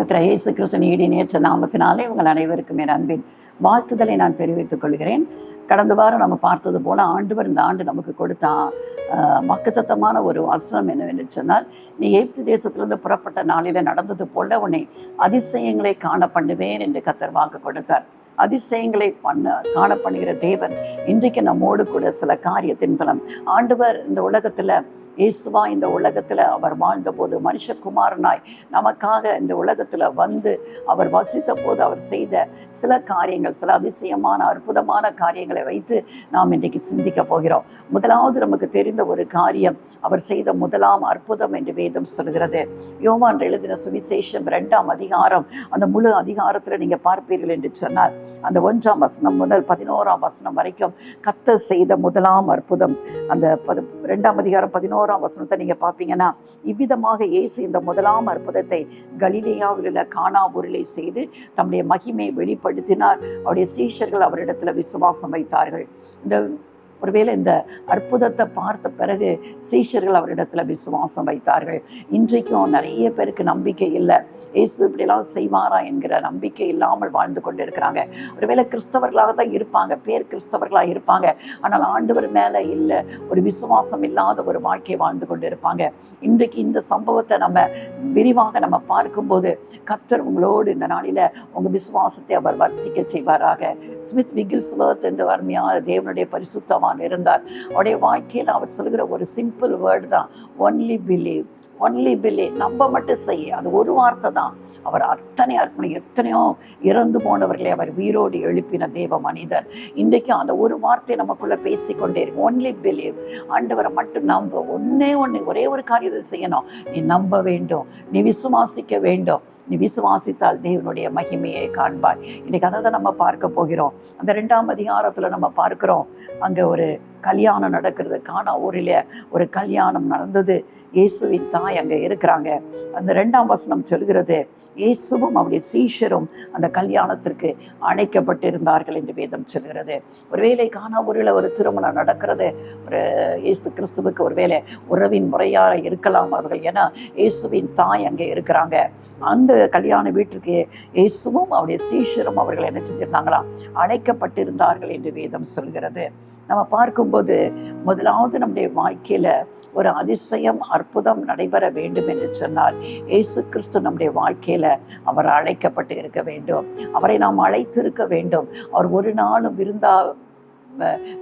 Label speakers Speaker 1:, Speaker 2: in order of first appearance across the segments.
Speaker 1: கர்த்தர் இயேசு கிறிஸ்துவின் ஈடினேற்ற நாமத்தினாலே உங்கள் அனைவருக்கும் என் அன்பின் வாழ்த்துதலை நான் தெரிவித்துக் கொள்கிறேன். கடந்த வாரம் நம்ம பார்த்தது போல ஆண்டவர் இந்த ஆண்டு நமக்கு கொடுத்த வாக்குத்தத்தமான ஒரு வசனம் என்னவென்று சொன்னால், நீ எகிப்து தேசத்திலிருந்து புறப்பட்ட நாளில நடந்தது போல உன்னை அதிசயங்களை காண பண்ணுவேன் என்று கர்த்தர் வாக்கு கொடுத்தார். அதிசயங்களை காண பண்ணுகிற தேவன் இன்றைக்கு நம்மோடு கூட சில காரியத்தின் பலம். ஆண்டவர் இந்த உலகத்துல இயேசுவா இந்த உலகத்தில் அவர் வாழ்ந்தபோது மனுஷகுமாரனாய் நமக்காக இந்த உலகத்தில் வந்து அவர் வசித்த போது அவர் செய்த சில காரியங்கள், சில அதிசயமான அற்புதமான காரியங்களை வைத்து நாம் இன்றைக்கு சிந்திக்க போகிறோம். முதலாவது நமக்கு தெரிந்த ஒரு காரியம், அவர் செய்த முதலாம் அற்புதம் என்று வேதம் சொல்கிறது. யோவான் எழுதின சுவிசேஷம் 2ஆம் அதிகாரம், அந்த முழு அதிகாரத்தில் நீங்கள் பார்ப்பீர்கள் என்று சொன்னார், அந்த 1ஆம் வசனம் முதல் 11ஆம் வசனம் வரைக்கும் கர்த்தர் செய்த முதலாம் அற்புதம். அந்த 2ஆம் அதிகாரம் 11ஆம் வசனத்தை நீங்க பார்ப்பீங்கன்னா, இவ்விதமாக இயேசு இந்த முதலாம் அற்புதத்தை கலிலேயாவில் உள்ள கானா ஊரிலே செய்து தம்முடைய மகிமையை வெளிப்படுத்தினார். அவருடைய சீஷர்கள் அவரிடத்துல விசுவாசம் வைத்தார்கள். ஒருவேளை இந்த அற்புதத்தை பார்த்த பிறகு சீஷர்கள் அவரிடத்துல விசுவாசம் வைத்தார்கள். இன்றைக்கும் நிறைய பேருக்கு நம்பிக்கை இல்லை, இயேசு இப்படியெல்லாம் செய்வாரா என்கிற நம்பிக்கை இல்லாமல் வாழ்ந்து கொண்டு இருக்கிறாங்க. ஒருவேளை கிறிஸ்தவர்களாக தான் இருப்பாங்க, பேர் கிறிஸ்தவர்களாக இருப்பாங்க, ஆனால் ஆண்டவர் மேலே இல்லை, ஒரு விசுவாசம் இல்லாத ஒரு வாழ்க்கையை வாழ்ந்து கொண்டு இருப்பாங்க. இன்றைக்கு இந்த சம்பவத்தை நம்ம விரிவாக நம்ம பார்க்கும்போது கர்த்தர் உங்களோடு இந்த நாளில உங்க விசுவாசத்தை அவர் வர்த்திக்க செய்வாராக. ஸ்மித் விகில்ஸ்வர்த் என்ற அருமையான தேவனுடைய பரிசுத்தமான இருந்தார். அவருடைய வாழ்க்கையில் அவர் சொல்கிற ஒரு சிம்பிள் வேர்டு தான், ஒன்லி பிலீவ். ஒன்லி பிலீவ், நம்ப மட்டும் செய்ய. அது ஒரு வார்த்தை தான். அவர் அத்தனை அர்ப்பணம், எத்தனையோ இறந்து போனவர்களை அவர் உயிரோடு எழுப்பின தேவ மனிதர். இன்றைக்கு அந்த ஒரு வார்த்தை நமக்குள்ள பேசிக்கொண்டே இருக்கும், ஒன்லி பிலீவ். ஆண்டவரை மட்டும் நம்ப. ஒரே ஒரு காரியத்தில் செய்யணும், நீ நம்ப வேண்டும், நீ விசுவாசிக்க வேண்டும். நீ விசுவாசித்தால் தேவனுடைய மகிமையை காண்பாய். இன்னைக்கு அதை தான் நம்ம பார்க்க போகிறோம். அந்த 2ஆம் அதிகாரத்தில் நம்ம பார்க்கிறோம், அங்கே ஒரு கல்யாணம் நடக்கிறது. கானா ஊரில் ஒரு கல்யாணம் நடந்தது. இயேசுவின் தாய் அங்கே இருக்கிறாங்க. அந்த 2ஆம் வசனம் சொல்கிறது, இயேசுவும் அவருடைய சீஷரும் அந்த கல்யாணத்திற்கு அழைக்கப்பட்டிருந்தார்கள் என்று வேதம் சொல்கிறது. ஒருவேளை கானா ஊரில் ஒரு திருமணம் நடக்கிறது, ஒரு இயேசு கிறிஸ்துவுக்கு ஒருவேளை உறவின் முறையாக இருக்கலாம் அவர்கள், ஏன்னா இயேசுவின் தாய் அங்கே இருக்கிறாங்க. அந்த கல்யாண வீட்டிற்கு இயேசுவும் அவருடைய சீஷரும் அவர்கள் என்ன செஞ்சிருந்தாங்களாம், அழைக்கப்பட்டிருந்தார்கள் என்று வேதம் சொல்கிறது. நம்ம பார்க்கும்போது முதலாவது நம்முடைய வாழ்க்கையில ஒரு அதிசயம் அற்புதம் நடைபெற வேண்டும் என்று சொன்னால், இயேசு கிறிஸ்து நம்முடைய வாழ்க்கையில அவர் அழைக்கப்பட்டு இருக்க வேண்டும். அவரை நாம் அழைத்து இருக்க வேண்டும். அவர் ஒரு நாளும்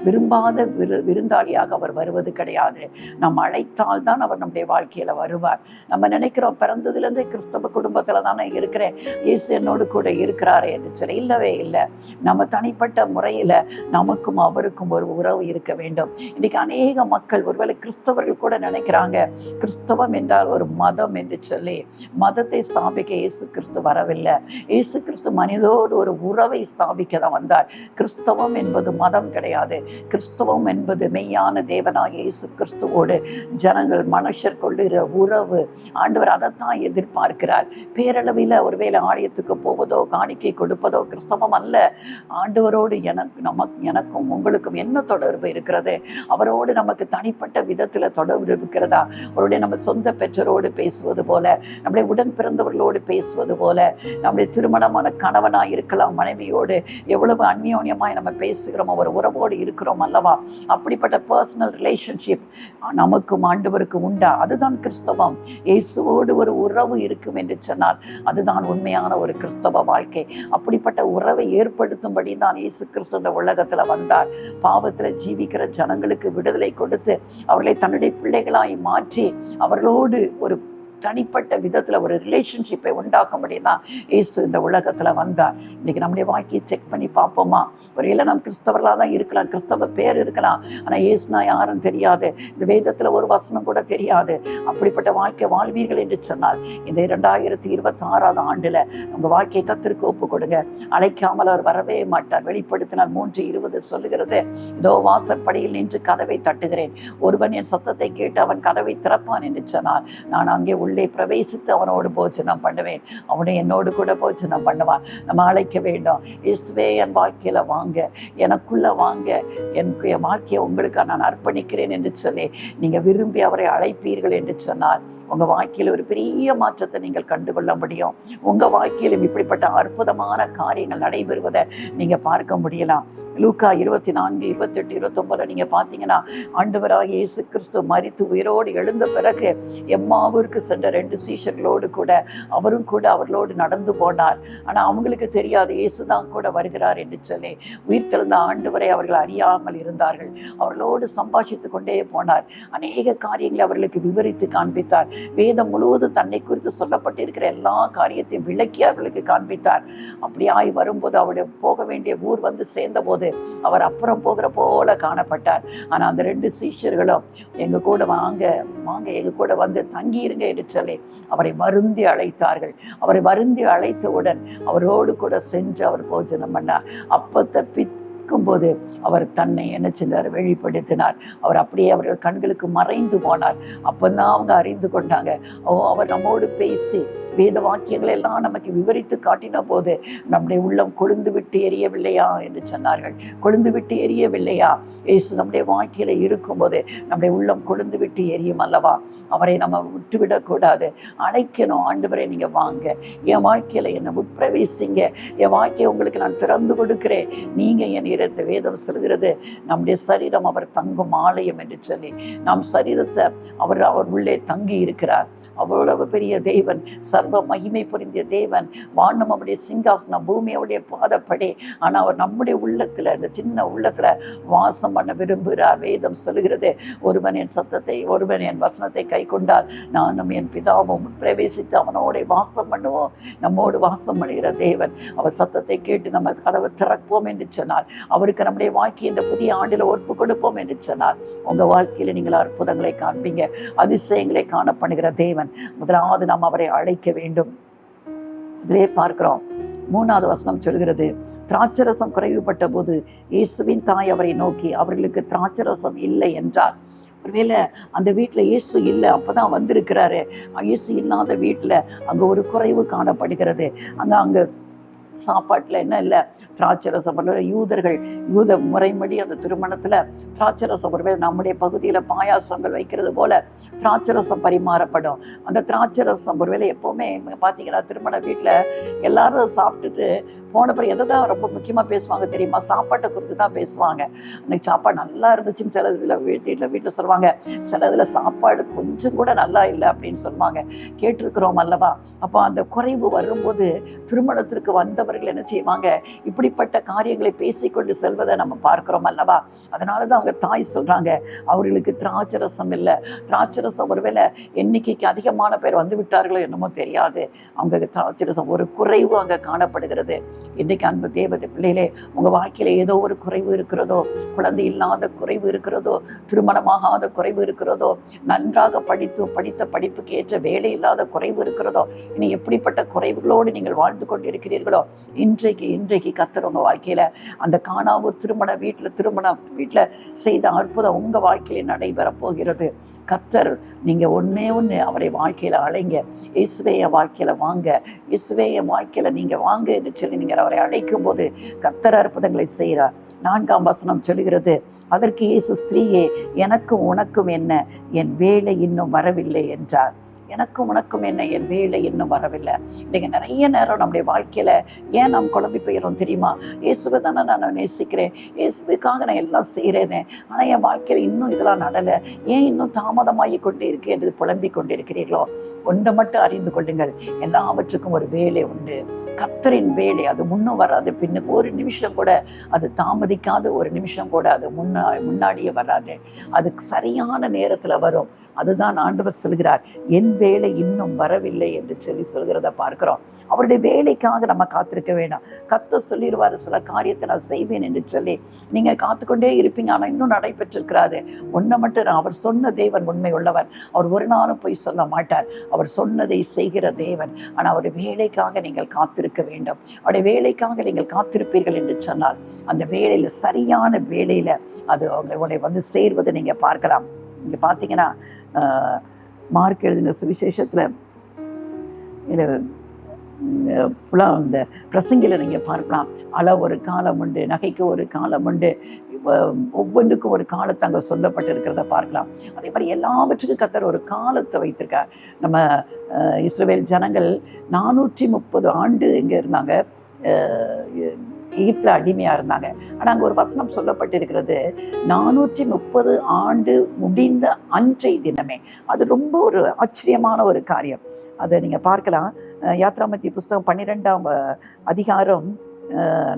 Speaker 1: விரும்பாத விருந்தாளியாக அவர் வருவது கிடையாது. நாம் அழைத்தால் தான் அவர் நம்முடைய வாழ்க்கையில வருவார். நம்ம நினைக்கிறோம், பிறந்ததுலேருந்து கிறிஸ்தவ குடும்பத்துல தானே இருக்கிறேன், இயேசு என்னோடு கூட இருக்கிறாரே என்று சொல்லி. இல்லவே இல்லை. நம்ம தனிப்பட்ட முறையில நமக்கும் அவருக்கும் ஒரு உறவு இருக்க வேண்டும். இன்னைக்கு அநேக மக்கள், ஒருவேளை கிறிஸ்தவர்கள் கூட நினைக்கிறாங்க, கிறிஸ்தவம் என்றால் ஒரு மதம் என்று சொல்லி. மதத்தை ஸ்தாபிக்க இயேசு கிறிஸ்து வரவில்லை. இயேசு கிறிஸ்து மனிதோடு ஒரு உறவை ஸ்தாபிக்க தான் வந்தார். கிறிஸ்தவம் என்பது மதம் கிடையாது. கிறிஸ்தவம் என்பது மெய்யான தேவனாக இயேசு கிறிஸ்துவோடு ஜனங்கள் மனுஷர் கொள்ளுகிற உறவு. ஆண்டவர் அதைத்தான் எதிர்பார்க்கிறார். பேரளவில் ஒருவேளை ஆலயத்துக்கு போவதோ காணிக்கை கொடுப்பதோ கிறிஸ்தவம் அல்ல. ஆண்டவரோடு எனக்கும் உங்களுக்கும் என்ன தொடர்பு இருக்கிறது? அவரோடு நமக்கு தனிப்பட்ட விதத்தில் தொடர்பு இருக்கிறதா? அவருடைய நம்ம சொந்த பெற்றோரோடு பேசுவது போல, நம்முடைய உடன் பிறந்தவர்களோடு பேசுவது போல, நம்முடைய திருமணமான கணவனாக இருக்கலாம், மனைவியோடு எவ்வளவு அந்யோன்யமாய் நம்ம பேசுகிறோம், ஒரு உறவோடு இருக்கிறோம் அல்லவா? அப்படிப்பட்ட பர்சனல் ரிலேஷன்ஷிப் நமக்கும் ஆண்டவருக்கும் உண்டா? அதுதான் கிறிஸ்தவம். இயேசுவோடு ஒரு உறவு இருக்கும் என்று சொன்னால் அதுதான் உண்மையான ஒரு கிறிஸ்தவ வாழ்க்கை. அப்படிப்பட்ட உறவை ஏற்படுத்தும்படி தான் இயேசு கிறிஸ்து இந்த உலகத்துல வந்தார். பாவத்துல ஜீவிக்கிற ஜனங்களுக்கு விடுதலை கொடுத்து அவர்களை தன்னுடைய பிள்ளைகளாய் மாற்றி அவர்களோடு ஒரு தனிப்பட்ட விதத்தில் ஒரு ரிலேஷன்ஷிப்பை உண்டாக்கும்படி தான் இயேசு இந்த உலகத்தில் வந்தார். இன்றைக்கி நம்முடைய வாழ்க்கையை செக் பண்ணி பார்ப்போமா? ஒரு இல்லை நம்ம கிறிஸ்தவர்களாக தான் இருக்கலாம், கிறிஸ்தவ பேர் இருக்கலாம், ஆனால் இயேசுனா யாரும் தெரியாது, இந்த வேதத்தில் ஒரு வசனம் கூட தெரியாது. அப்படிப்பட்ட வாழ்க்கை வாழ்வீர்கள் என்று சொன்னால் இந்த 2026ஆம் ஆண்டில் உங்கள் வாழ்க்கையை கர்த்தருக்கு ஒப்பு கொடுங்க. அழைக்காமல் அவர் வரவே மாட்டார். வெளிப்படுத்தினால் 3:20 சொல்லுகிறது, இதோ வாசற்படியில் நின்று கதவை தட்டுகிறேன், ஒருவன் என் சத்தத்தை கேட்டு அவன் கதவை திறப்பான் என்று சொன்னார். நான் அங்கே உள்ளே பிரவேசித்து அவனோடு போஜனம் பண்ணுவேன், அவனை என்னோடு கூட போஜனம் பண்ணுவான். நம்ம அழைக்க வேண்டும், இயேசுவே என் வாழ்க்கையில் வாங்க, எனக்குள்ளே வாங்க, என் வாழ்க்கையை உங்களுக்கு நான் அர்ப்பணிக்கிறேன் என்று சொல்லி நீங்கள் விரும்பி அவரை அழைப்பீர்கள் என்று சொன்னால் உங்கள் வாழ்க்கையில் ஒரு பெரிய மாற்றத்தை நீங்கள் கண்டுகொள்ள முடியும். உங்கள் வாழ்க்கையிலும் இப்படிப்பட்ட அற்புதமான காரியங்கள் நடைபெறுவதை நீங்கள் பார்க்க முடியலாம். லூக்கா 24, 28, 29 நீங்கள் பார்த்தீங்கன்னா, ஆண்டவராகிய இயேசு கிறிஸ்து மரித்து உயிரோடு எழுந்த பிறகு எம்மாவூருக்கு சென்ற 2 சீஷர்களோடு கூட அவரும் கூட அவர்களோடு நடந்து போனார். ஆனால் அவங்களுக்கு தெரியாது இயேசு தான் கூட வருகிறார் என்று சொல்லி. உயிர்த்தெழுந்த ஆண்டவரை அவர்கள் அறியாமல் இருந்தார்கள். அவர்களோடு சம்பாஷித்து கொண்டே போனார். அநேக காரியங்களை அவர்களுக்கு விவரித்து காண்பித்தார். வேதம் முழுவதும் தன்னை குறித்து சொல்லப்பட்டிருக்கிற எல்லா காரியத்தையும் விளக்கி அவர்களுக்கு காண்பித்தார். அப்படியாய் வரும்போது அவருடைய போக வேண்டிய ஊர் வந்து சேர்ந்த போது அவர் அப்புறம் போகிற போல காணப்பட்டார். ஆனால் அந்த 2 சீஷர்களும் எங்க கூட வாங்க வாங்க, எங்க கூட வந்து தங்கியிருங்க என்று சொல்லி அவரை வருந்தி அழைத்தார்கள். அவரை வருந்தி அழைத்தவுடன் அவரோடு கூட சென்று அவர் போஜனம் பண்ணார். அப்பத்தை போது அவர் தன்னை என்ன செஞ்சார், வெளிப்படுத்தினார். அவர் அப்படியே அவர்கள் கண்களுக்கு மறைந்து போனார். அப்பதான் அவங்க அறிந்து கொண்டாங்க, அவர் நம்மோடு பேசி வேத வாக்கியங்களை எல்லாம் நமக்கு விவரித்து காட்டின போது நம்முடைய உள்ளம் கொழுந்து விட்டு எரியவில்லையா என்று சொன்னார்கள். கொழுந்து விட்டு எரியவில்லையா? இயேசு நம்முடைய வாழ்க்கையில இருக்கும்போது நம்முடைய உள்ளம் கொழுந்து விட்டு எரியும் அல்லவா? அவரை நம்ம விட்டுவிடக்கூடாது, அழைக்கணும். ஆண்டவரே நீங்க வாங்க, என் வாழ்க்கையில என்னை உட்பிரவேசிங்க, என் வாழ்க்கையை உங்களுக்கு நான் திறந்து கொடுக்கிறேன், நீங்க என் வேதம் சொல்கிறது நம்முடைய சரீரம் அவர் தங்கும் ஆலயம் என்று சொல்லி, நம் சரீரத்தை அவர் உள்ளே தங்கி இருக்கிறார். அவ்வளவு பெரிய தேவன், சர்வ மகிமை புரிந்திய தேவன். வானம் அவருடைய சிங்காசனம், பூமி அவருடைய பாதப்படி. ஆனால் அவர் நம்முடைய உள்ளத்துல, இந்த சின்ன உள்ளத்துல வாசம் பண்ண விரும்புகிறார். வேதம் சொல்கிறது, ஒருவன் என் சத்தத்தை, ஒருவன் என் வசனத்தை கை கொண்டால் நானும் என் பிதாவும் பிரவேசித்து அவனோட வாசம் பண்ணுவோம். நம்மோடு வாசம் பண்ணுகிற தேவன். அவர் சத்தத்தை கேட்டு நம்ம கதவை திறப்போம் என்று சொன்னார். அவருக்கு நம்முடைய வாழ்க்கை இந்த புதிய ஆண்டில் ஒப்பு கொடுப்போம் என்று சொன்னார். உங்க வாழ்க்கையில நீங்கள் அற்புதங்களை காண்பீங்க, அதிசயங்களை காணப்படுகிற தேவன். முதலாவது நாம் அவரை அழைக்க வேண்டும். இதிலே பார்க்கிறோம், 3வது வசனம் சொல்கிறது, திராட்சரசம் குறைவுபட்ட போது இயேசுவின் தாய் அவரை நோக்கி, அவர்களுக்கு திராட்சரசம் இல்லை என்றார். ஒருவேளை அந்த வீட்டில் இயேசு இல்லை, அப்போதான் வந்திருக்கிறாரு. இயேசு இல்லாத வீட்டில் அங்கே ஒரு குறைவு காணப்படுகிறது. அங்கே சாப்பாட்டில் என்ன இல்லை, திராட்சரசம். யூதர்கள் யூத முறைப்படி அந்த திருமணத்தில் திராட்சரசம், ஒருவேளை நம்முடைய பகுதியில் பாயாசங்கள் வைக்கிறது போல திராட்சரசம் பரிமாறப்படும். அந்த திராட்சரசம் ஒருவேளை எப்போவுமே பார்த்தீங்கன்னா திருமண வீட்டில் எல்லாரும் சாப்பிட்டுட்டு போன பிறகு எதை தான் ரொம்ப முக்கியமாக பேசுவாங்க தெரியுமா? சாப்பாட்டை குறித்து தான் பேசுவாங்க. அன்றைக்கி சாப்பாடு நல்லா இருந்துச்சுன்னு சில இதில் வீட்டில் சொல்லுவாங்க, சில இதில் சாப்பாடு கொஞ்சம் கூட நல்லா இல்லை அப்படின்னு சொல்லுவாங்க. கேட்டிருக்கிறோம் அல்லவா? அப்போ அந்த குறைவு வரும்போது திருமணத்திற்கு வந்தவர்கள் என்ன செய்வாங்க, இப்படிப்பட்ட காரியங்களை பேசிக்கொண்டு செல்வதை நம்ம பார்க்கிறோம் அல்லவா? அதனால தான் அவங்க தாய் சொல்கிறாங்க, அவர்களுக்கு திராட்சரசம் இல்லை. திராட்சரசம் ஒருவேளை எண்ணிக்கைக்கு அதிகமான பேர் வந்து விட்டார்களோ என்னமோ தெரியாது, அவங்க திராட்சரசம் ஒரு குறைவு அங்கே காணப்படுகிறது. இன்றைக்கு அன்பு தேவதை பிள்ளைகளே, உங்கள் வாழ்க்கையில் ஏதோ ஒரு குறைவு இருக்கிறதோ, குழந்தை இல்லாத குறைவு இருக்கிறதோ, திருமணமாகாத குறைவு இருக்கிறதோ, நன்றாக படித்த படிப்புக்கு ஏற்ற வேலை இல்லாத குறைவு இருக்கிறதோ, இனி எப்படிப்பட்ட குறைவுகளோடு நீங்கள் வாழ்ந்து கொண்டு இருக்கிறீர்களோ, இன்றைக்கு கர்த்தர் உங்கள் வாழ்க்கையில் அந்த காணாவூர் திருமண வீட்டில் செய்த அற்புதம் உங்கள் வாழ்க்கையில் நடைபெறப் போகிறது. கர்த்தர் நீங்கள் ஒன்றே அவரை வாழ்க்கையில் அழைங்க, இயேசுவே என் வாழ்க்கையில் வாங்க, இயேசுவே என் வாழ்க்கையில் நீங்கள் வாங்க என்று சொல்லி நீங்கள் அவரை அழைக்கும் போது கர்த்தர் அற்புதங்களை செய்கிறார். 4ஆம் வசனம் சொல்கிறது, அதற்கு இயேசு, ஸ்திரீயே, எனக்கும் உனக்கும் என்ன, என் வேலை இன்னும் வரவில்லை என்றார். எனக்கும் உனக்கும் என்ன, என் வேலை இன்னும் வரவில்லை. இன்றைக்கி நிறைய நேரம் நம்முடைய வாழ்க்கையில் ஏன் நாம் குழம்பி போயிடும் தெரியுமா? இயேசுவை தானே நான் நேசிக்கிறேன், இயேசுவுக்காக நான் எல்லாம் செய்கிறேனே, ஆனால் என் வாழ்க்கையில் இன்னும் இதெல்லாம் நடலை, ஏன் இன்னும் தாமதமாகி கொண்டே இருக்கு என்று புலம்பிக் கொண்டிருக்கிறீர்களோ, ஒன்றை மட்டும் அறிந்து கொள்ளுங்கள், எல்லாவற்றுக்கும் ஒரு வேலை உண்டு. கர்த்தரின் வேலை அது முன்னும் வராது, பின்னுக்கு ஒரு நிமிஷம் கூட அது தாமதிக்காது, ஒரு நிமிஷம் கூட அது முன்னாடியே வராது, அது சரியான நேரத்தில் வரும். அதுதான் ஆண்டவர் சொல்கிறார், என் வேலை இன்னும் வரவில்லை என்று சொல்கிறத பார்க்கிறோம். அவருடைய வேலைக்காக நம்ம காத்திருக்க வேண்டாம். கர்த்தர் சொல்லிடுவார், சில காரியத்தை நான் செய்வேன் என்று சொல்லி நீங்கள் காத்துக்கொண்டே இருப்பீங்க, ஆனால் இன்னும் நடைபெற்றிருக்கிறாது. ஒன்றை மட்டும், அவர் சொன்ன தேவன் உண்மை உள்ளவர், அவர் ஒரு நாளும் போய் சொல்ல மாட்டார், அவர் சொன்னதை செய்கிற தேவன். ஆனால் அவருடைய வேலைக்காக நீங்கள் காத்திருக்க வேண்டும். அவருடைய வேலைக்காக நீங்கள் காத்திருப்பீர்கள் என்று சொன்னால் அந்த வேலையில், சரியான வேலையில் அது உங்களை வந்து சேர்வதை நீங்கள் பார்க்கலாம். இங்கே பார்த்தீங்கன்னா மார்க் எழுதின சுவிசேஷத்தில் இது இந்த பிரசங்கில நீங்கள் பார்க்கலாம். ஒரு காலம் உண்டு, நகைக்கு ஒரு காலம் உண்டு, ஒவ்வொன்றுக்கும் ஒரு காலத்தை அங்கே சொல்லப்பட்டு இருக்கிறத பார்க்கலாம். அதே மாதிரி எல்லாவற்றுக்கும் கர்த்தர் ஒரு காலத்தை வைத்திருக்கார். நம்ம இஸ்ரவேல் ஜனங்கள் 430 ஆண்டு இங்கே இருந்தாங்க, எகிப்தில் அடிமையாக இருந்தாங்க. ஆனால் அங்கே ஒரு வசனம் சொல்லப்பட்டிருக்கிறது, 430 ஆண்டு முடிந்த அன்றைய தினமே. அது ரொம்ப ஒரு ஆச்சரியமான ஒரு காரியம். அதை நீங்கள் பார்க்கலாம். யாத்ராமத்தி புஸ்தகம் 12ஆம் அதிகாரம்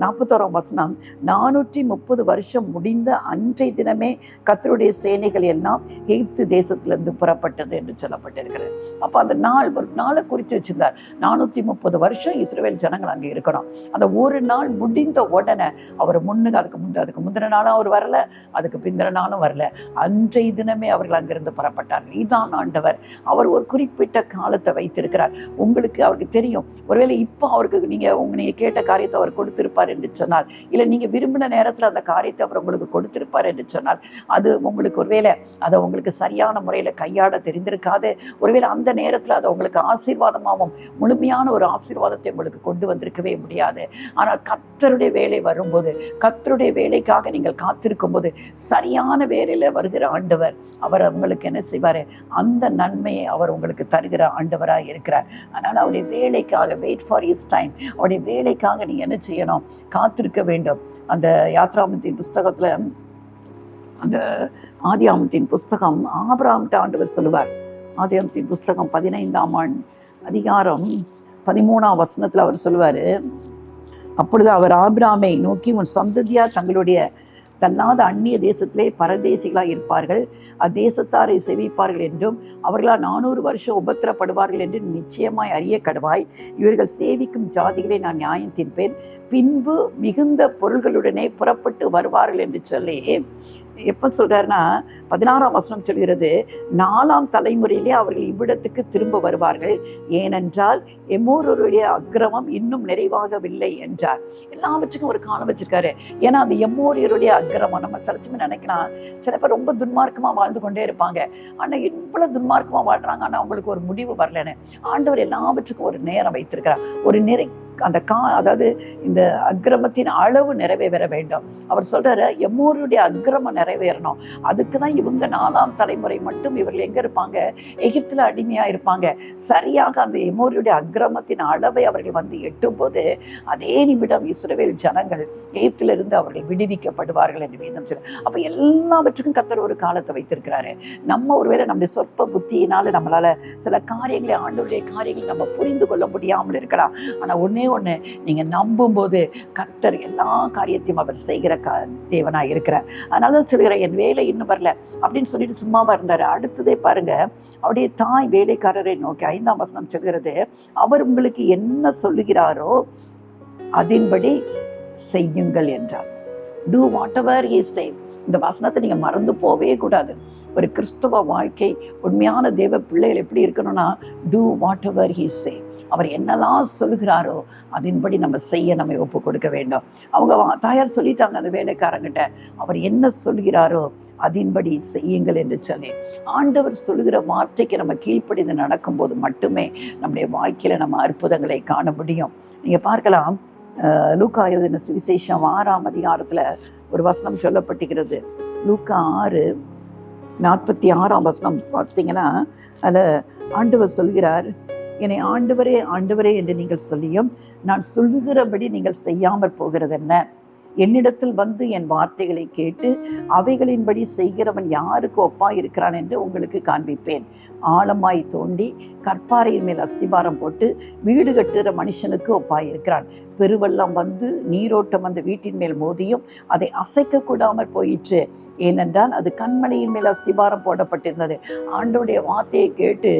Speaker 1: 41ஆம் வசனம், 430 வருஷம் முடிந்த அன்றைய தினமே கர்த்தருடைய சேனைகள் எல்லாம் எகிப்து தேசத்திலிருந்து புறப்பட்டது என்று சொல்லப்பட்டிருக்கிறது. அப்போ அந்த நாள் ஒரு நாளை குறித்து வச்சிருந்தார். 430 வருஷம் இஸ்ரவேல் ஜனங்கள் அங்கே இருக்கணும். அந்த ஒரு நாள் முடிந்த உடனே அவர் அதுக்கு முந்தின நாளும் அவர் வரல, அதுக்கு பிந்தின நாளும் வரல, அன்றைய தினமே அவர்கள் அங்கிருந்து புறப்பட்டார். இதுதான் ஆண்டவர். அவர் ஒரு குறிப்பிட்ட காலத்தை வைத்திருக்கிறார். அவருக்கு தெரியும். ஒருவேளை இப்போ அவருக்கு நீங்க கேட்ட காரியத்தை அவர் கொடுத்திருப்பார் என்று சொன்னால், இல்லை நீங்க விரும்பின நேரத்தில் அந்த காரியத்தை அவர் உங்களுக்கு கொடுத்திருப்பார் என்று சொன்னால், அது உங்களுக்கு ஒருவேளை அதை உங்களுக்கு சரியான முறையில் கையாட தெரிந்திருக்காது. ஒருவேளை அந்த நேரத்தில் அதை உங்களுக்கு ஆசீர்வாதமாகவும் முழுமையான ஒரு ஆசீர்வாதத்தை உங்களுக்கு கொண்டு வந்திருக்கவே முடியாது. ஆனால் கர்த்தருடைய வேலை வரும்போது, கர்த்தருடைய வேலைக்காக நீங்கள் காத்திருக்கும் போது, சரியான வேலையில் வருகிற ஆண்டவர் அவர் உங்களுக்கு என்ன செய்வார்? அந்த நன்மையை அவர் உங்களுக்கு தருகிற ஆண்டவராக இருக்கிறார். அதனால் அவருடைய வேலைக்காக வெயிட் ஃபார் ஹிஸ் டைம், அவருடைய வேலைக்காக நீங்கள் என்ன செய்யணும்? காத்திருக்க வேண்டும். அந்த யாத்ராமத்தின் புஸ்தகத்தில், அந்த ஆதியாமத்தின் புஸ்தகம், ஆபிரகாம்கிட்ட ஆண்டவர் சொல்லுவார். ஆதியாமத்தின் புஸ்தகம் 15ஆம் அதிகாரம் 13ஆம் வசனத்தில் அவர் சொல்லுவார், அப்பொழுது அவர் ஆபிரகாமை நோக்கி, உன் சந்ததியார் தங்களுடைய தள்ளாத அந்நிய தேசத்திலே பரதேசிகளாக இருப்பார்கள், அத்தேசத்தாரை செவிப்பார்கள் என்றும் அவர்களால் 400 வருஷம் உபத்திரப்படுவார்கள் என்று நிச்சயமாய் அறிய கடவாய். இவர்கள் சேவிக்கும் ஜாதிகளை நான் நியாயம் தீர்ப்பேன், பின்பு மிகுந்த பொருள்களுடனே புறப்பட்டு வருவார்கள் என்று சொல்லி எப்போ சொல்றாருன்னா, 16ஆம் வசனம் சொல்கிறது, 4ஆம் தலைமுறையிலே அவர்கள் இவ்விடத்துக்கு திரும்ப வருவார்கள், ஏனென்றால் எம்மோருடைய அக்கிரமம் இன்னும் நிறைவாகவில்லை என்றார். எல்லாவற்றுக்கும் ஒரு காலம் வச்சிருக்காரு. ஏன்னா அந்த எம்மோரியருடைய அக்கிரமம், நம்ம சில சமயம் நினைக்கலாம், சில பேர் ரொம்ப துன்மார்க்கமாக வாழ்ந்து கொண்டே இருப்பாங்க, ஆனால் இவ்வளோ துன்மார்க்கமாக வாழ்றாங்க, ஆனால் அவங்களுக்கு ஒரு முடிவு வரலன்னு. ஆண்டவர் எல்லாவற்றுக்கும் ஒரு நேரம் வைத்திருக்கிறார். ஒரு அதாவது இந்த அக்கிரமத்தின் அளவு நிறைவேற வேண்டும். அவர் சொல்றாரு, எம்மோருடைய அக்கிரமம் நிறைவேறணும். அதுக்கு தான் இவங்க 4ஆம் தலைமுறை மட்டும் இவர்கள் எங்க இருப்பாங்க? எகிப்தில் அடிமையா இருப்பாங்க. சரியாக அந்த எம்மோருடைய அக்கிரமத்தின் அளவை அவர்கள் வந்து எட்டும் போது, அதே நிமிடம் இஸ்ரவேல் ஜனங்கள் எகிப்திலிருந்து அவர்கள் விடுவிக்கப்படுவார்கள் என்று வேதம் சொல்ல. அப்ப எல்லாவற்றுக்கும் கர்த்தர் ஒரு காலத்தை வைத்திருக்கிறாரு. நம்ம ஒருவேளை நம்முடைய சொற்ப புத்தியினால நம்மளால சில காரியங்களை, ஆண்டவருடைய காரியங்களை நம்ம புரிந்து கொள்ள முடியாமல் இருக்கலாம். ஆனா ஒண்ணே நீங்க நம்பும் போது கர்த்தர் எல்லா காரியத்தையும் அவர் செய்கிற தேவனாய் இருக்கிறார். அதனாலதான் சொல்கிறேன், என் வேலை இன்னும் வரல அப்படின்னு சொல்லிட்டு சும்மாவா இருந்தாரு. அடுத்ததே பாருங்க, அவருடைய தாய் வேலைக்காரரை நோக்கி 5ஆம் வசனம் சொல்கிறது, அவர் உங்களுக்கு என்ன சொல்லுகிறாரோ அதன்படி செய்யுங்கள் என்றார். Do whatever he said. இந்த வசனத்தை நீங்க மறந்து போவே கூடாது. ஒரு கிறிஸ்தவ வாழ்க்கை, உண்மையான தேவ பிள்ளைகள் எப்படி இருக்கணும்னா, do whatever he say. அவர் என்னெல்லாம் சொல்லுகிறாரோ அதன்படி நம்ம செய்ய நம்ம ஒப்பு கொடுக்க வேண்டும். அவங்க தாயார் சொல்லிட்டாங்க அந்த வேலைக்காரங்கிட்ட, அவர் என்ன சொல்கிறாரோ அதன்படி செய்யுங்கள் என்று சொல்லி. ஆண்டவர் சொல்லுகிற வார்த்தைக்கு நம்ம கீழ்ப்படிந்து நடக்கும்போது மட்டுமே நம்முடைய வாழ்க்கையில நம்ம அற்புதங்களை காண முடியும். நீங்க பார்க்கலாம், லூக்கா எழுதின சுவிசேஷம் 6ஆம் அதிகாரத்துல ஒரு வசனம் சொல்லப்பட்டிருக்கிறது. லூக்கா 6:46ஆம் வசனம் பார்த்தீங்கன்னா, அதில் ஆண்டவர் சொல்கிறார், என்னை ஆண்டவரே ஆண்டவரே என்று நீங்கள் சொல்லியும் நான் சொல்லுகிறபடி நீங்கள் செய்யாமற் போகிறது என்ன? என்னிடத்தில் வந்து என் வார்த்தைகளை கேட்டு அவைகளின்படி செய்கிறவன் யாருக்கு ஒப்பாய் இருக்கிறான் என்று உங்களுக்கு காண்பிப்பேன். ஆழமாய் தோண்டி கற்பாறையின் மேல் அஸ்திபாரம் போட்டு வீடு கட்டுகிற மனுஷனுக்கு ஒப்பாய் இருக்கிறான். பெருவெள்ளம் வந்து நீரோட்டம் அந்த வீட்டின் மேல் மோதியும் அதை அசைக்க கூடாமற் போயிற்று, ஏனென்றால் அது கண்மலையின் மேல் அஸ்திபாரம் போடப்பட்டிருந்தது. ஆண்டவருடைய வார்த்தையை கேட்டு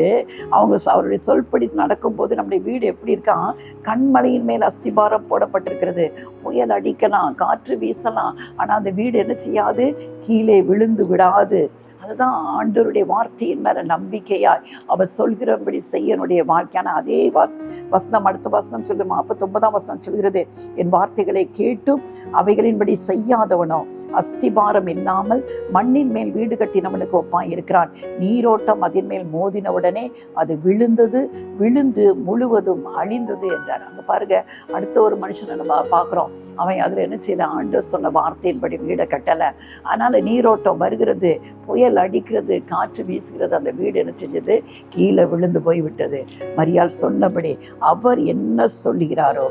Speaker 1: அவருடைய சொல்படி நடக்கும்போது நம்முடைய வீடு எப்படி இருக்கான்? கண்மலையின் மேல் அஸ்திபாரம் போடப்பட்டிருக்கிறது. புயல் அடிக்கலாம், காற்று வீசலாம், ஆனால் அந்த வீடு என்ன செய்யாது? கீழே விழுந்து விடாது. அதுதான் ஆண்டவருடைய வார்த்தையின் மேல நம்பிக்கையாய் அவர் சொல்கிறபடி செய்யனுடைய வாழ்க்கையான அதே வசனம். அடுத்த வசனம் சொல்லு, 49ஆம் வசனம் சொல்கிறது, என் வார்த்தைகளை கேட்டும் அவைகளின்படி செய்யாதவனோ அஸ்திபாரம் இல்லாமல் மண்ணின் மேல் வீடு கட்டினவனுக்கு ஒப்பாய் இருக்கிறான். நீரோட்டம் அதன் மேல் மோதினவுடனே அது விழுந்து முழுவதும் அழிந்தது என்றார். அங்க பாருங்க, அடுத்த ஒரு மனுஷனை நம்ம பார்க்கிறோம். அவன் அதுல என்ன செய்த, ஆண்டவர் சொன்ன வார்த்தையின்படி வீடை கட்டலை. அதனால நீரோட்டம் வருகிறது, புயல் அடிக்கிறது, காற்று வீசுகிறது, அந்த வீடு என்ன செஞ்சது, கீழே விழுந்து போய்விட்டது. மரியாள் சொன்னபடி அவர் என்ன சொல்கிறாரோ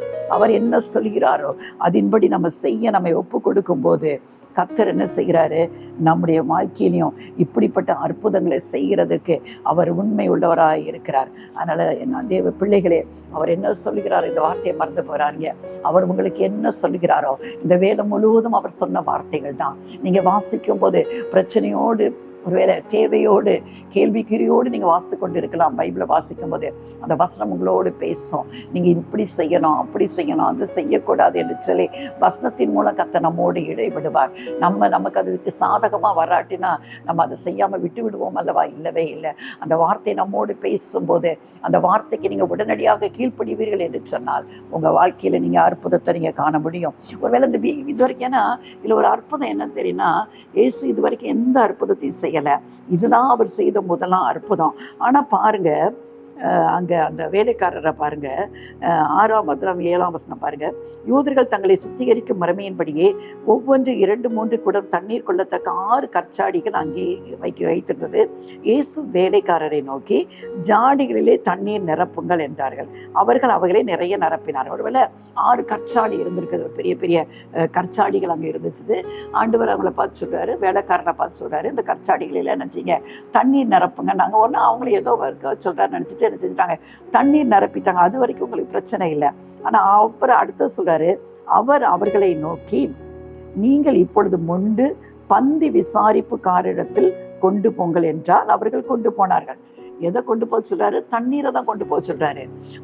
Speaker 1: அதன்படி நம்ம செய்ய நம்மை ஒப்பு கொடுக்கும் போது கர்த்தர் என்ன செய்கிறாரு, நம்முடைய வாழ்க்கையிலையும் இப்படிப்பட்ட அற்புதங்களை செய்கிறதுக்கு அவர் உண்மை உள்ளவராக இருக்கிறார். அதனால என்ன தேவ பிள்ளைகளே, அவர் என்ன சொல்கிறார், இந்த வார்த்தையை மறந்து போறாருங்க. அவர் உங்களுக்கு என்ன சொல்கிறாரோ, இந்த வேதம் முழுவதும் அவர் சொன்ன வார்த்தைகள் தான். நீங்க வாசிக்கும் போது பிரச்சனையோடு, ஒருவேளை தேவையோடு, கேள்விக்குறியோடு நீங்கள் வாசித்து கொண்டு இருக்கலாம். பைபிளை வாசிக்கும் போது அந்த வசனம் உங்களோடு பேசும். நீங்கள் இப்படி செய்யணும், அப்படி செய்யணும், அது செய்யக்கூடாது என்று சொல்லி வசனத்தின் மூலம் கர்த்தர் நம்மோடு இடைபடுவார். நமக்கு அதுக்கு சாதகமாக வராட்டினா நம்ம அதை செய்யாமல் விட்டு விடுவோம் அல்லவா? இல்லவே இல்லை. அந்த வார்த்தை நம்மோடு பேசும்போது அந்த வார்த்தைக்கு நீங்கள் உடனடியாக கீழ்ப்படிவீர்கள் என்று சொன்னால் உங்கள் வாழ்க்கையில் நீங்கள் அற்புதத்தை நீங்கள் காண முடியும். ஒருவேளை இந்த இது வரைக்கும், ஏன்னா இதில் ஒரு அற்புதம் என்ன தெரியுன்னா, இயேசு இது வரைக்கும் எந்த அற்புதத்தையும் செய்யலை. இதுதான் அவர் செய்த முதலாம் அற்புதம். ஆனால் பாருங்க, அங்கே அந்த வேலைக்காரரை பாருங்க, 6ஆம் அதிகாரம் 7ஆம் வசனம் பாருங்க. யூதர்கள் தங்களை சுத்திகரிக்கும் முறைமையின்படியே ஒவ்வொன்று 2-3 குடம் தண்ணீர் கொள்ளத்தக்க 6 கற்சாடிகள் அங்கே வைத்திருந்தது. இயேசு வேலைக்காரரை நோக்கி, ஜாடிகளிலே தண்ணீர் நிரப்புங்கள் என்றார்கள். அவர்கள் அவைகளை நிறைய நிரப்பினார்கள். ஒருவேளை 6 கற்சாடி இருந்திருக்குது, பெரிய பெரிய கற்சாடிகள் அங்கே இருந்துச்சு. ஆண்டவர் அவங்கள பார்த்து சொல்றாரு, வேலைக்காரனை பார்த்து சொல்றாரு, இந்த கற்சாடிகளில் நினைச்சிங்க தண்ணீர் நிரப்புங்க. நாங்கள் ஒன்று அவங்கள ஏதோ சொல்றாரு நினச்சிட்டு என்ன செஞ்சிட்டாங்க, தண்ணீர் நிரப்பிட்டாங்க. அது வரைக்கும் உங்களுக்கு பிரச்சனை இல்லை. ஆனால் அப்புறம் அடுத்த சொல்றாரு, அவர் அவர்களை நோக்கி, நீங்கள் இப்பொழுது முண்டு பந்தி விசாரிப்புக்காரிடத்தில் கொண்டு போங்கள் என்றால் அவர்கள் கொண்டு போனார்கள். எதை கொண்டு போக சொல்றாரு? தண்ணீரை தான் கொண்டு போக சொல்றாரு.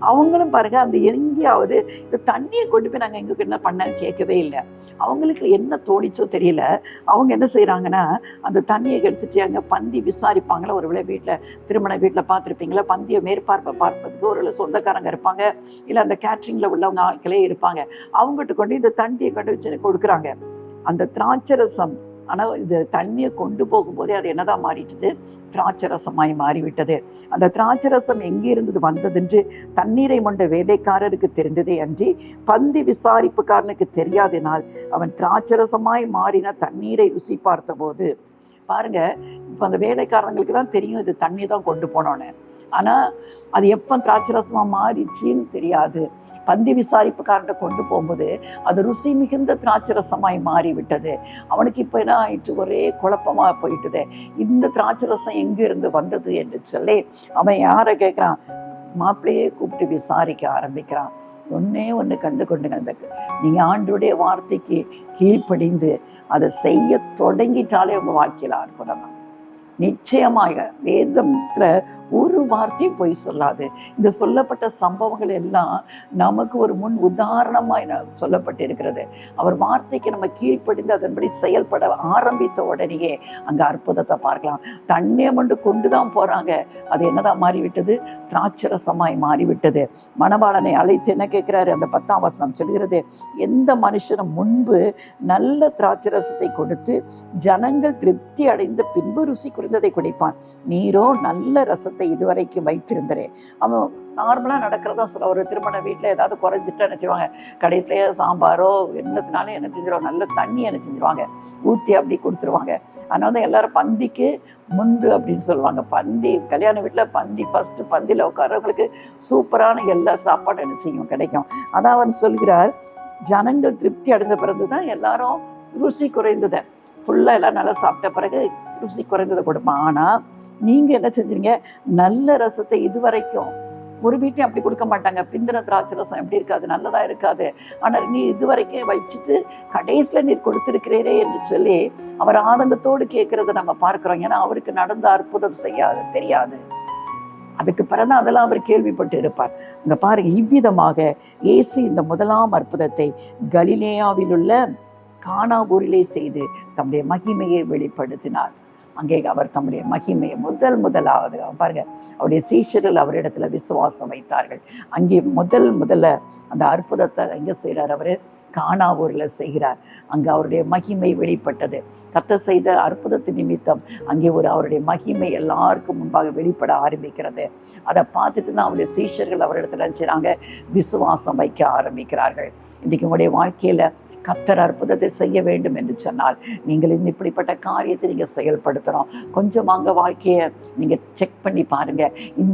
Speaker 1: அவங்களும் பாருங்க, அந்த எங்கேயாவது இந்த தண்ணியை கொண்டு போய் நாங்கள் எங்களுக்கு என்ன பண்ணன்னு கேட்கவே இல்லை. அவங்களுக்கு என்ன தோணிச்சோ தெரியல. அவங்க என்ன செய்யறாங்கன்னா, அந்த தண்ணியை எடுத்துட்டு அங்கே பந்தி விசாரிப்பாங்களா. ஒருவேளை வீட்டில், திருமண வீட்டில் பார்த்துருப்பீங்களா, பந்தியை பார்ப்பதுக்கு ஒருவேளை சொந்தக்காரங்க இருப்பாங்க, இல்லை அந்த கேட்ரிங்ல உள்ளவங்க ஆட்களே இருப்பாங்க. அவங்ககிட்ட கொண்டு இந்த தண்ணியை கொண்டு வச்சு கொடுக்குறாங்க. அந்த திராட்சரசம், ஆனால் இது தண்ணியை கொண்டு போகும்போதே அது என்னதான் மாறிட்டுது, திராட்சரசமாய் மாறிவிட்டது. அந்த திராட்சரசம் எங்கே இருந்தது வந்ததென்று தண்ணீரை மொண்ட வேலைக்காரருக்கு தெரிந்ததே அன்றி பந்தி விசாரிப்புக்காரனுக்கு தெரியாதனால் அவன் திராட்சரசமாய் மாறின தண்ணீரை ருசி பார்த்த போது, பாருங்க, இப்போ அந்த வேலைக்காரங்களுக்கு தான் தெரியும் இது தண்ணி தான் கொண்டு போனோன்னு. ஆனால் அது எப்போ திராட்சரசமாக மாறிச்சின்னு தெரியாது. பந்தி விசாரிப்புக்காரன்ட்ட கொண்டு போகும்போது அது ருசி மிகுந்த திராட்சரசமாய் மாறிவிட்டது. அவனுக்கு இப்போ என்ன ஆயிட்டு, ஒரே குழப்பமாக போயிட்டுது. இந்த திராட்சரசம் எங்கே இருந்து வந்தது என்று சொல்லி அவன் யாரை கேட்குறான், மாப்பிள்ளையே கூப்பிட்டு விசாரிக்க ஆரம்பிக்கிறான். ஒன்று கண்டு கொண்டுங்க, நீங்கள் ஆண்டவருடைய வார்த்தைக்கு கீழ்ப்படிந்து அதை செய்ய தொடங்கிட்டாலே உங்கள் வாழ்க்கையில் அற்புதம் தான். நிச்சயமாக வேதத்துல ஒரு வார்த்தையும் பொய் சொல்லாது. இந்த சொல்லப்பட்ட சம்பவங்கள் எல்லாம் நமக்கு ஒரு முன் உதாரணமாய் சொல்லப்பட்டிருக்கிறது. அவர் வார்த்தைக்கு நம்ம கீழ்ப்படிந்து அதன்படி செயல்பட ஆரம்பித்த உடனேயே அங்கே அற்புதத்தை பார்க்கலாம். தண்ணியை கொண்டு தான் போறாங்க, அது என்னதான் மாறிவிட்டது, திராட்சரசமாய் மாறிவிட்டது. மணவாளனை அழைத்து என்ன கேட்கிறாரு, அந்த 10ஆம் வசனம் சொல்கிறது, எந்த மனுஷனும் முன்பு நல்ல திராட்சரசத்தை கொடுத்து ஜனங்கள் திருப்தி அடைந்த பின்பு ருசி குறைந்ததை குடிப்பான், நீரோ நல்ல ரசத்தை இதுவரைக்கும் வைத்திருந்தரே. அவன் நார்மலாக நடக்கிறதா சொல்ல, ஒரு திருமண வீட்டில் ஏதாவது குறைஞ்சிட்டு என்ன செய்வாங்க, கடைசியிலேயே சாம்பாரோ என்னத்தினாலும் என்ன செஞ்சிருவாங்க, நல்ல தண்ணி என்ன செஞ்சிருவாங்க ஊற்றி அப்படி கொடுத்துருவாங்க. அதனால தான் எல்லாரும் பந்திக்கு முந்து அப்படின்னு சொல்லுவாங்க. பந்தி, கல்யாண வீட்டில் பந்தி, ஃபஸ்ட்டு பந்தியில் உட்காரவங்களுக்கு சூப்பரான எல்லா சாப்பாடும் என்ன செய்யும், கிடைக்கும். அதான் அவன் சொல்கிறார், ஜனங்கள் திருப்தி அடைந்த பிறகு தான் எல்லாரும் ருசி குறைந்ததை ஃபுல்லாக எல்லாம் நல்லா சாப்பிட்ட பிறகு ருசி குறைந்ததை கொடுப்பான். ஆனால் நீங்கள் என்ன செஞ்சீங்க, நல்ல ரசத்தை இதுவரைக்கும் ஒரு வீட்டையும் அப்படி கொடுக்க மாட்டாங்க. பிந்தின திராட்சை ரசம் எப்படி இருக்காது, நல்லதாக இருக்காது. ஆனால் நீ இதுவரைக்கும் வச்சுட்டு கடைசியில் நீர் கொடுத்துருக்கிறீரே என்று சொல்லி அவர் ஆதங்கத்தோடு கேட்கறத நம்ம பார்க்குறோம். ஏன்னா அவருக்கு நடந்த அற்புதம் செய்யாது தெரியாது. அதுக்கு பிறகு அதெல்லாம் அவர் கேள்விப்பட்டு இருப்பார். இங்கே பாருங்க, இவ்விதமாக இயேசு இந்த முதலாம் அற்புதத்தை கலிலேயாவில் உள்ள கானா ஊரிலே செய்து தம்முடைய மகிமையை வெளிப்படுத்தினார். அங்கே அவர் தம்முடைய மகிமையை முதலாவது பாருங்க, அவருடைய சீஷர்கள் அவரிடத்துல விசுவாசம் வைத்தார்கள். அங்கே முதல்ல அந்த அற்புதத்தை எங்கே செய்கிறார்? அவர் கானாவூரில் செய்கிறார். அங்கே அவருடைய மகிமை வெளிப்பட்டது. கர்த்தர் செய்த அற்புதத்தின் நிமித்தம் அங்கே அவருடைய மகிமை எல்லாருக்கும் முன்பாக வெளிப்பட ஆரம்பிக்கிறது. அதை பார்த்துட்டு தான் அவருடைய சீஷர்கள் அவரிடத்துல செய்கிறாங்க, விசுவாசம் வைக்க ஆரம்பிக்கிறார்கள். இன்றைக்கு உங்களுடைய வாழ்க்கையில் கர்த்தர் அற்புதத்தை செய்ய வேண்டும் என்று சொன்னால் நீங்கள் இப்படிப்பட்ட காரியத்தை நீங்கள் செயல்படுத்தணும். கொஞ்சம் அங்கே வாழ்க்கையை நீங்கள் செக் பண்ணி பாருங்கள்.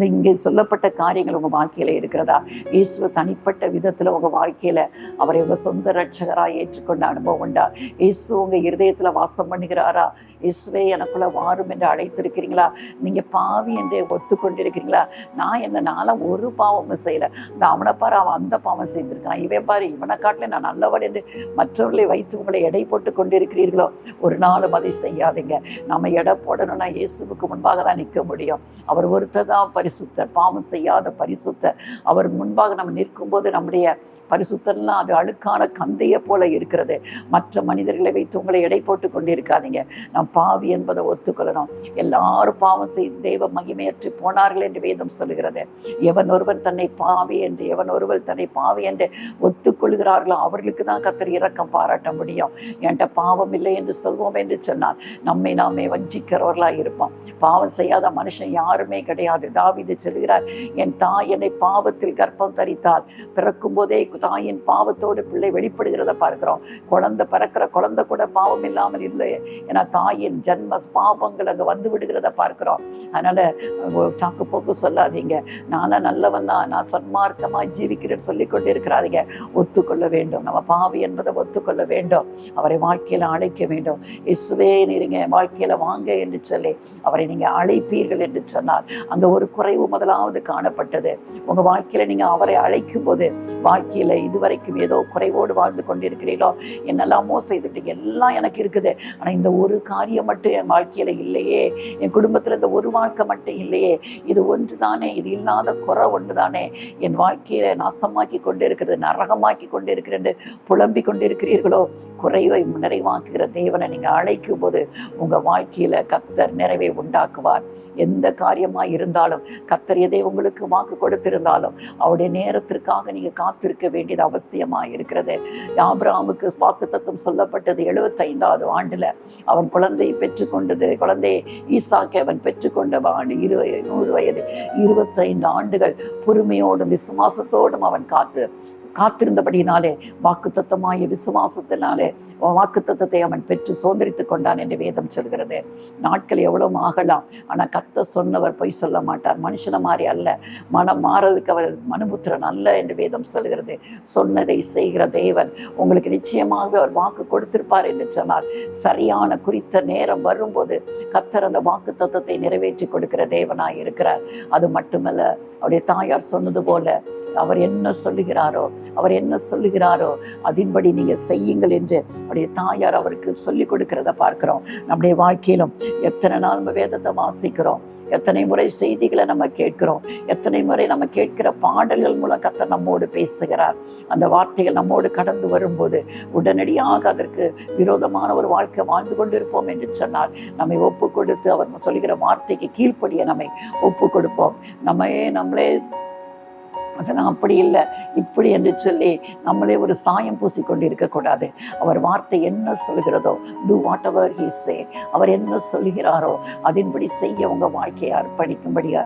Speaker 1: இங்கே சொல்லப்பட்ட காரியங்கள் உங்கள் வாழ்க்கையில் இருக்கிறதா? இயேசுவை தனிப்பட்ட விதத்தில் உங்கள் வாழ்க்கையில் அவரை உங்கள் சொந்த ரட்சகராக ஏற்றுக்கொண்ட அனுபவம் உண்டா? இயேசு உங்கள் இருதயத்தில் வாசம் பண்ணுகிறாரா? இயேசுவே எனக்குள்ள வாரும் என்று அழைத்திருக்கிறீங்களா? நீங்கள் பாவி என்று ஒத்துக்கொண்டிருக்கிறீங்களா? நான்லாம் ஒரு பாவமும் செய்யலை, அவனை பாரு அவன் அந்த பாவம் செய்திருக்கிறான், இவன் பாரு இவனை காட்டில நான் நல்லவன் என்று மற்றவர்களை வைத்து உங்களை எடை போட்டு கொண்டிருக்கிறீர்களோ? ஒரு நாளும் அதை செய்யாதீங்க. நம்ம எடை போடணும்னா இயேசுவுக்கு முன்பாக தான் நிற்க முடியும். அவர் ஒருத்தர் தான் பரிசுத்தர், பாவம் செய்யாத பரிசுத்தர். அவர் முன்பாக நம்ம நிற்கும்போது நம்முடைய பரிசுத்தர்லாம் அது அழுக்கான கந்தையை போல இருக்கிறது. மற்ற மனிதர்களை வைத்து உங்களை எடை போட்டு கொண்டிருக்காதீங்க. நாம் பாவி என்பதை ஒத்துக்கொள்ளணும். எல்லாரும் பாவம் செய்து தெய்வ மகிமையற்று போனார்கள் என்று வேதம் சொல்லுகிறது. எவன் ஒருவன் தன்னை பாவி என்று ஒத்துக்கொள்கிறார்களோ அவர்களுக்கு தான் கர்த்தர் இரக்கம் பாராட்ட முடியும். என்கிட்ட பாவம் இல்லை என்று சொல்வோம் என்று சொன்னால் நம்மை நாமே வஞ்சிக்கிறவர்களாக இருப்போம். பாவம் செய்யாத மனுஷன் யாருமே கிடையாது. தாவீது சொல்கிறார், என் தாய் என்னை பாவத்தில் கர்ப்பம் தரித்தால், பிறக்கும் போதே தாயின் பாவத்தோடு பிள்ளை வெளிப்படுகிறத பார்க்கிறோம். பிறக்கிற குழந்தை கூட பாவம் இல்லாமல் இல்லை. ஏன்னா தாயின் ஜன்ம பாவங்கள் அங்கே வந்து விடுகிறத பார்க்கிறோம். அதனால சாக்கு போக்கு சொல்லாதீங்க. நான்லாம் நல்லவன் தான், நான் சன்மார்க்கமாக ஜீவிக்கிறேன்னு சொல்லி கொண்டு இருக்கிறாதீங்க. ஒத்துக்கொள்ள வேண்டும், நம்ம பாவி என்பதை ஒத்துக்கொள்ள வேண்டும். அவரை வாழ்க்கையில் அழைக்க வேண்டும். இயேசுவே நீங்க வாழ்க்கையில் வாங்க என்று சொல்லி அவரை நீங்கள் அழைப்பீர்கள் என்று சொன்னால் அங்கே ஒரு குறைவு முதலாவது காணப்பட்டது. உங்கள் வாழ்க்கையில் நீங்கள் அவரை அழைக்கும் போது வாழ்க்கையில் இதுவரைக்கும் ஏதோ குறைவோடு வாழ்ந்து கொண்டிருக்கிறீர்களோ, என்னெல்லாமோ செய்துட்டு எல்லாம் எனக்கு இருக்குது, ஆனால் இந்த ஒரு காரியம் மட்டும் என் வாழ்க்கையில் இல்லையே, என் குடும்பத்தில் இந்த ஒரு வாழ்க்கை மட்டும் இல்லையே, இது ஒன்று தானே, இது இல்லாத குறை ஒன்று தானே என் வாழ்க்கையை நாசமாக்கி கொண்டு இருக்கிறது, நரகமாக்கி கொண்டு இருக்கிறது புலம்பி கொண்டிருக்கிறீர்களோ, குறைவை நிறைவாக்குகிற தேவனை நீங்கள் அழைக்கும் போது உங்கள் வாழ்க்கையில் கர்த்தர் நிறைவை உண்டாக்குவார். எந்த காரியமாக இருந்தாலும் கர்த்தர் எதை உங்களுக்கு வாக்கு கொடுத்திருந்தாலும் அவருடைய நேரத்திற்காக நீங்கள் காத்திருக்க வேண்டியது அவசியமாக இருக்கிறது. ஆபிரகாமுக்கு வாக்குத்தத்தம் சொல்லப்பட்டது 75வது ஆண்டில் அவன் குழந்தையை பெற்றுக்கொண்டது. குழந்தையை ஈசாக்கை அவன் பெற்றுக்கொண்ட ஆண்டு 100 வயது. 25 ஆண்டுகள் பொறுமையோடும் விசுவாசத்தோடும் அவன் காத்திருந்தபடினாலே வாக்குத்தத்தமாய விசுவாசத்தினாலே வாக்குத்தத்தத்தை அவன் பெற்று சுதந்திரித்து கொண்டான் என்று வேதம் சொல்கிறது. நாட்கள் எவ்வளவு ஆகலாம், ஆனால் கர்த்தர் சொன்னவர் பொய் சொல்ல மாட்டார். மனுஷனை மாதிரி அல்ல, மனம் மாறதுக்கு அவர் மனுபுத்திரன் அல்ல என்று வேதம் சொல்கிறது. சொன்னதை செய்கிற தேவன் உங்களுக்கு நிச்சயமாக அவர் வாக்கு கொடுத்திருப்பார் என்று சொன்னால் சரியான குறித்த நேரம் வரும்போது கர்த்தர் அந்த வாக்குத்தத்தத்தை நிறைவேற்றி கொடுக்கிற தேவனாய் இருக்கிறார். அது மட்டுமல்ல, அவருடைய தாயார் சொன்னது போல அவர் என்ன சொல்லுகிறாரோ அதன்படி நீங்கள் செய்யுங்கள் என்று அவருடைய தாயார் அவருக்கு சொல்லிக் கொடுக்கிறத பார்க்கிறோம். நம்முடைய வாழ்க்கையிலும் எத்தனை நாள் நம்ம வேதத்தை வாசிக்கிறோம், எத்தனை முறை செய்திகளை நம்ம கேட்கிறோம், எத்தனை முறை நம்ம கேட்கிற பாடல்கள் மூலம் கர்த்தர் நம்மோடு பேசுகிறார். அந்த வார்த்தைகள் நம்மோடு கடந்து வரும்போது உடனடியாக அதற்கு விரோதமான ஒரு வாழ்க்கை வாழ்ந்து கொண்டிருப்போம் என்று சொன்னால் நம்மை ஒப்பு கொடுத்து அவர் சொல்லுகிற வார்த்தைக்கு கீழ்ப்படிய நம்மை ஒப்பு கொடுப்போம். நம்மளே அதெல்லாம் அப்படி இல்லை இப்படி என்று சொல்லி நம்மளே ஒரு சாயம் பூசிக்கொண்டு இருக்கக்கூடாது. அவர் வார்த்தை என்ன சொல்கிறதோ, do whatever he say, அவர் என்ன சொல்கிறாரோ அதன்படி செய்ய உங்கள் வாழ்க்கையை அர்ப்பணிக்கும்படியா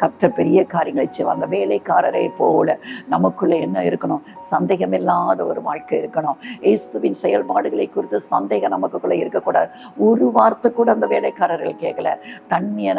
Speaker 1: கர்த்தர் பெரிய காரியங்களை செய்வாங்க. வேலைக்காரரை போல நமக்குள்ளே என்ன இருக்கணும்? சந்தேகமில்லாத ஒரு வாழ்க்கை இருக்கணும். இயேசுவின் செயல்பாடுகளை குறித்து சந்தேகம் நமக்குள்ளே இருக்கக்கூடாது. ஒரு வார்த்தை கூட அந்த வேலைக்காரர்கள் கேட்கல. தண்ணியை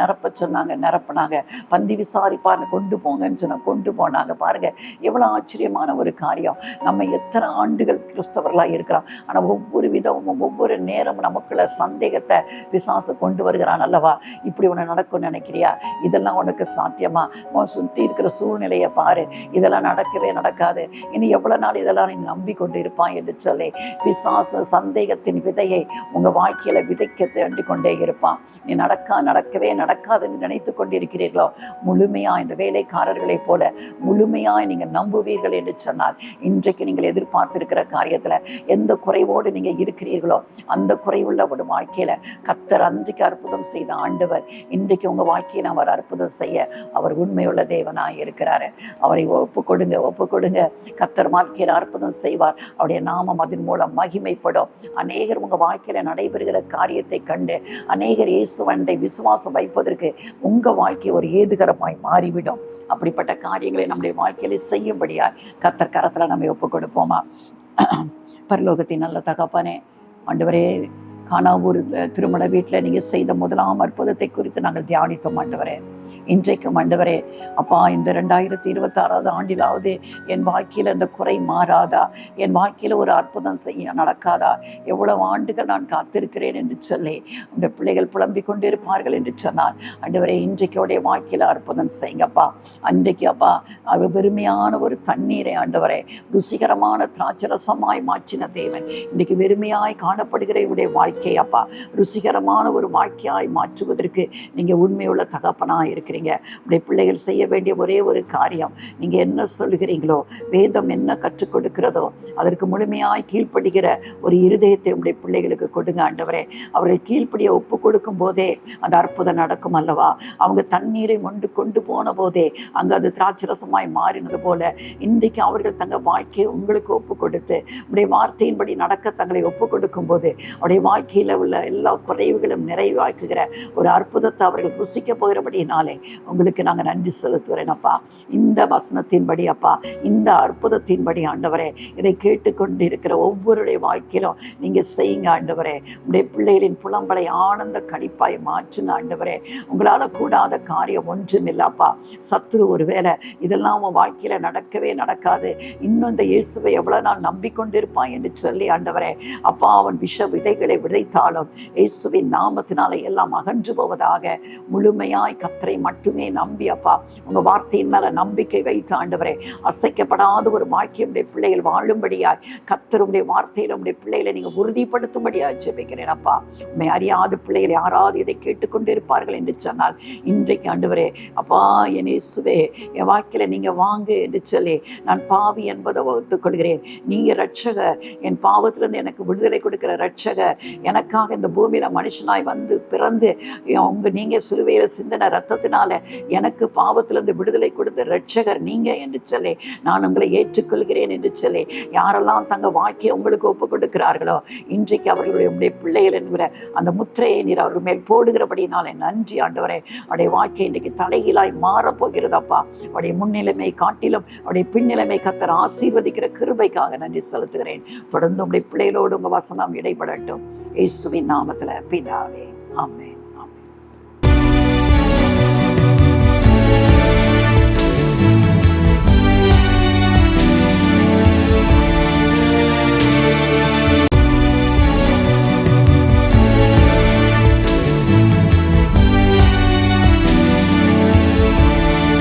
Speaker 1: நிரப்பினாங்க. பந்தி விசாரிப்பார்னு கொண்டு போங்கன்னு சொன்னால் கொண்டு போனாங்க. பாருங்க எவ்வளோ ஆச்சரியமான ஒரு காரியம். நம்ம எத்தனை ஆண்டுகள் கிறிஸ்தவர்களாக இருக்கிறோம், ஆனால் ஒவ்வொரு விதமும் ஒவ்வொரு நேரமும் நமக்குள்ள சந்தேகத்தை பிசாசு கொண்டு வருகிறான் அல்லவா? இப்படி ஒன்று நடக்கும்னு நினைக்கிறியா? இதெல்லாம் உனக்கு சாத்தியமா? உன் சுற்றி இருக்கிற சூழ்நிலையை பாரு, இதெல்லாம் நடக்கவே நடக்காது, இனி எவ்வளவு நாள் இதெல்லாம் நீ நம்பிக்கொண்டு இருப்பாய் என்று சொல்லி பிசாசு சந்தேகத்தின் விதையை உங்க வாழ்க்கையில விதைக்க தேடி கொண்டே இருப்பான். நீ நடக்கவே நடக்காதுன்னு நினைத்து கொண்டிருக்கிறீர்களோ, முழுமையா இந்த வேலைக்காரர்களை போல முழுமையாய் நீங்க நம்புவீர்கள் என்று சொன்னால், இன்றைக்கு நீங்கள் எதிர்பார்த்திருக்கிற காரியத்துல எந்த குறைவோடு நீங்க இருக்கிறீர்களோ அந்த குறைவுள்ள ஒரு வாழ்க்கையில கர்த்தர் அன்றைக்கு அற்புதம் செய்த ஆண்டவர் இன்றைக்கு உங்க வாழ்க்கையில அவர் அற்புதம் செய்ய அவர் உண்மையுள்ள தேவனாய் இருக்கிறாரு. அவரை ஒப்பு கொடுங்க. கர்த்தர் வாழ்க்கையில அற்புதம் செய்வார். அவருடைய நாமம் அதன் மூலம் மகிமைப்படும். அநேகர் உங்க வாழ்க்கையில நடைபெறுகிற காரியத்தை கண்டு அநேகர் இயேசுவண்டை விசுவாசம் வைப்பதற்கு உங்க வாழ்க்கை ஒரு ஏதுகரமாய் மாறிவிடும். அப்படிப்பட்ட காரியங்களை நம்முடைய வாழ்க்கையில செய்யும்படியாய் கர்த்தர் கரத்துல நம்ம ஒப்பு கொடுப்போமா? பரலோகத்தின் நல்ல தகப்பனே, ஆண்டவரே, கானாவூர் திருமண வீட்டில் நீங்கள் செய்த முதலாம் அற்புதத்தை குறித்து நாங்கள் தியானித்தோம் ஆண்டவரே. இன்றைக்கும் ஆண்டவரே அப்பா, இந்த 2026 ஆண்டிலாவது என் வாழ்க்கையில் இந்த குறை மாறாதா? என் வாழ்க்கையில் ஒரு அற்புதம் செய்ய நடக்காதா? எவ்வளவு ஆண்டுகள் நான் காத்திருக்கிறேன் என்று சொல்லி அந்த பிள்ளைகள் புலம்பிக் கொண்டு இருப்பார்கள் என்று சொன்னார். ஆண்டவரே, இன்றைக்கு வாழ்க்கையில் அற்புதம் செய்யுங்கப்பா. அன்றைக்கு அப்பா, அது வெறுமையான ஒரு தண்ணீரை ஆண்டவரே ருசிகரமான திராட்சரசமாய் மாற்றின தேவன் இன்றைக்கு வெறுமையாய் காணப்படுகிற இவருடைய வாழ்க்கை அப்பா ருசிகரமான ஒரு வாழ்க்கையாய் மாற்றுவதற்கு நீங்க உண்மையுள்ள தகப்பனாக இருக்கிறீங்க. உடைய பிள்ளைகள் செய்ய வேண்டிய ஒரே ஒரு காரியம், நீங்க என்ன சொல்லுகிறீங்களோ, வேதம் என்ன கற்றுக் கொடுக்கிறதோ அதற்கு முழுமையாய் கீழ்ப்படுகிற ஒரு இருதயத்தை உடைய பிள்ளைகளுக்கு கொடுங்க ஆண்டவரே. அவர்கள் கீழ்ப்படிய ஒப்பு கொடுக்கும் போதே அந்த அற்புதம் நடக்கும் அல்லவா? அவங்க தண்ணீரை கொண்டு போன போதே அங்கு அது திராட்சரசமாய் மாறினது போல இன்றைக்கு அவர்கள் தங்கள் வாழ்க்கையை உங்களுக்கு ஒப்பு கொடுத்து உடைய வார்த்தையின்படி நடக்க தங்களை ஒப்பு கொடுக்கும் போது அவருடைய வாழ்க்கையில் உள்ள எல்லா குறைவுகளும் நிறைவாக்குகிற ஒரு அற்புதத்தை அவர்கள் ருசிக்க போகிறபடினாலே உங்களுக்கு நாங்கள் நன்றி செலுத்துகிறேன் அப்பா. இந்த வசனத்தின்படி அப்பா, இந்த அற்புதத்தின்படி ஆண்டவரே, இதை கேட்டுக்கொண்டு இருக்கிற ஒவ்வொருடைய வாழ்க்கையிலும் நீங்கள் செய்யுங்க ஆண்டவரே. உடைய பிள்ளைகளின் புலம்பலை ஆனந்த கழிப்பாய் மாற்றுங்க ஆண்டவரே. உங்களால் கூடாத காரியம் ஒன்றும் இல்லப்பா. சத்துரு ஒருவேளை இதெல்லாம் உன் வாழ்க்கையில் நடக்கவே நடக்காது, இன்னும் இந்த இயேசுவை எவ்வளோ நாள் நம்பிக்கொண்டிருப்பான் என்று சொல்லி ஆண்டவரே அப்பா, அவன் விஷ விதைகளை விதைத்தாலும் இயேசுவின் நாமத்தினால எல்லாம் அகன்று போவதாக. முழுமையாய் கர்த்தரை மட்டுமே நம்பி அப்பா, உங்க வார்த்தையின் மேல நம்பிக்கை வைத்து ஆண்டவரே, அசைக்கப்படாத ஒரு வாழ்க்கையுடைய பிள்ளைகள் வாழும்படியாய் கர்த்தருடைய வார்த்தையில உடைய பிள்ளைகளை நீங்க உறுதிப்படுத்தும்படியாய் ஜெபிக்கிறேன் அப்பா. உண்மை அறியாத பிள்ளைகளை யாராவது இதை கேட்டுக்கொண்டு இருப்பார்கள் என்று சொன்னால் இன்றைக்கு ஆண்டவரே அப்பா, என் இயேசுவே, என் வாழ்க்கையில நீங்க வாங்க என்று சொல்லி நான் பாவி என்பதை ஒத்துக்கொள்கிறேன். நீங்க ரட்சகர், என் பாவத்திலிருந்து எனக்கு விடுதலை கொடுக்கிற ரட்சகர், எனக்காக இந்த பூமியில மனுஷனாய் வந்து பிறந்து நீங்க சிலுவையில சிந்தின ரத்தத்தினால எனக்கு பாவத்திலிருந்து விடுதலை கொடுத்த ரட்சகர் நீங்க என்று சொல்லி நான் உங்களை ஏற்றுக்கொள்கிறேன் என்று சொல்லி யாரெல்லாம் தங்க வாழ்க்கையை உங்களுக்கு ஒப்பு கொடுக்கிறார்களோ இன்றைக்கு அவர்களுடைய பிள்ளைகள் என்கிற அந்த முத்திரையை நீர் அவர்கள் மேல் போடுகிறபடினாலே நன்றி ஆண்டவரே. அவருடைய வாழ்க்கை இன்றைக்கு தலைகீழாய் மாறப்போகிறதப்பா. அவருடைய முன்னிலைமை காட்டிலும் அவருடைய பின்னிலைமை கர்த்தர் ஆசீர்வதிக்கிற கிருபைக்காக நன்றி செலுத்துகிறேன். தொடர்ந்து உங்களுடைய பிள்ளைகளோடு உங்க வசனம் இடைப்படட்டும். இயேசுவின் நாமத்துல பிதாவே, ஆமென்.